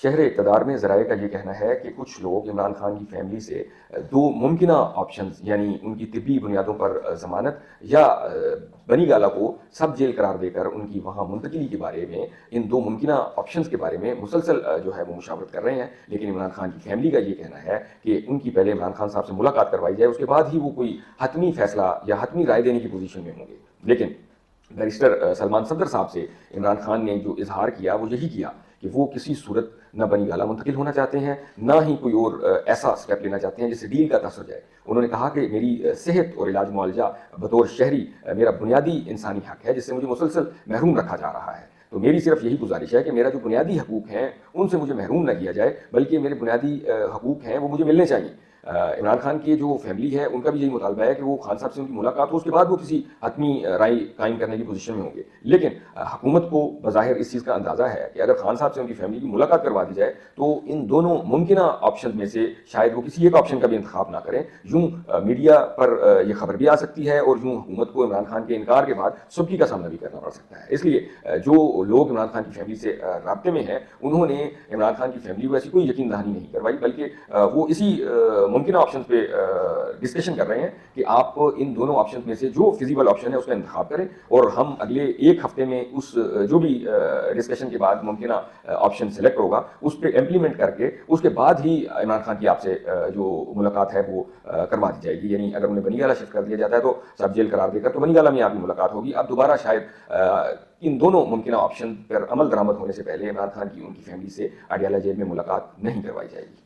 شہر اقتدار میں ذرائع کا یہ کہنا ہے کہ کچھ لوگ عمران خان کی فیملی سے دو ممکنہ آپشنز، یعنی ان کی طبی بنیادوں پر ضمانت یا بنی گالہ کو سب جیل قرار دے کر ان کی وہاں منتقلی کے بارے میں، ان دو ممکنہ آپشنز کے بارے میں مسلسل جو ہے وہ مشاورت کر رہے ہیں. لیکن عمران خان کی فیملی کا یہ کہنا ہے کہ ان کی پہلے عمران خان صاحب سے ملاقات کروائی جائے، اس کے بعد ہی وہ کوئی حتمی فیصلہ یا حتمی رائے دینے کی پوزیشن میں ہوں گے. لیکن بیرسٹر سلمان صدر صاحب سے عمران خان نے جو اظہار کیا وہ یہی کیا کہ وہ کسی صورت نہ بنی گالہ منتقل ہونا چاہتے ہیں، نہ ہی کوئی اور ایسا اسٹیپ لینا چاہتے ہیں جس سے ڈیل کا اثر جائے. انہوں نے کہا کہ میری صحت اور علاج معالجہ بطور شہری میرا بنیادی انسانی حق ہے جس سے مجھے مسلسل محروم رکھا جا رہا ہے. تو میری صرف یہی گزارش ہے کہ میرا جو بنیادی حقوق ہیں ان سے مجھے محروم نہ کیا جائے، بلکہ میرے بنیادی حقوق ہیں وہ مجھے ملنے چاہیے. عمران خان کی جو فیملی ہے ان کا بھی یہی مطالبہ ہے کہ وہ خان صاحب سے ان کی ملاقات ہو، اس کے بعد وہ کسی حتمی رائے قائم کرنے کی پوزیشن میں ہوں گے. لیکن حکومت کو بظاہر اس چیز کا اندازہ ہے کہ اگر خان صاحب سے ان کی فیملی کی ملاقات کروا دی جائے تو ان دونوں ممکنہ آپشن میں سے شاید وہ کسی ایک آپشن کا بھی انتخاب نہ کریں. یوں میڈیا پر یہ خبر بھی آ سکتی ہے اور یوں حکومت کو عمران خان کے انکار کے بعد سبکی کا سامنا بھی کرنا پڑ سکتا ہے. اس لیے جو لوگ عمران خان کی فیملی سے رابطے میں ہیں انہوں نے عمران خان کی فیملی کو ایسی کوئی یقین دہانی نہیں کروائی، بلکہ وہ اسی ممکنہ آپشن پہ ڈسکشن کر رہے ہیں کہ آپ ان دونوں آپشن میں سے جو فیزیبل آپشن ہے اس کا انتخاب کریں، اور ہم اگلے ایک ہفتے میں اس جو بھی ڈسکشن کے بعد ممکنہ آپشن سلیکٹ ہوگا اس پہ امپلیمنٹ کر کے اس کے بعد ہی عمران خان کی آپ سے جو ملاقات ہے وہ کروا دی جائے گی. یعنی اگر انہیں بنی گالہ شفٹ کر دیا جاتا ہے تو سب جیل قرار دے کر تو بنی گالہ میں آپ کی ملاقات ہوگی. اب دوبارہ شاید ان دونوں ممکنہ آپشن پر عمل درآمد ہونے سے پہلے عمران خان کی ان کی فیملی سے اڈیالہ جیل میں ملاقات نہیں کروائی جائے گی.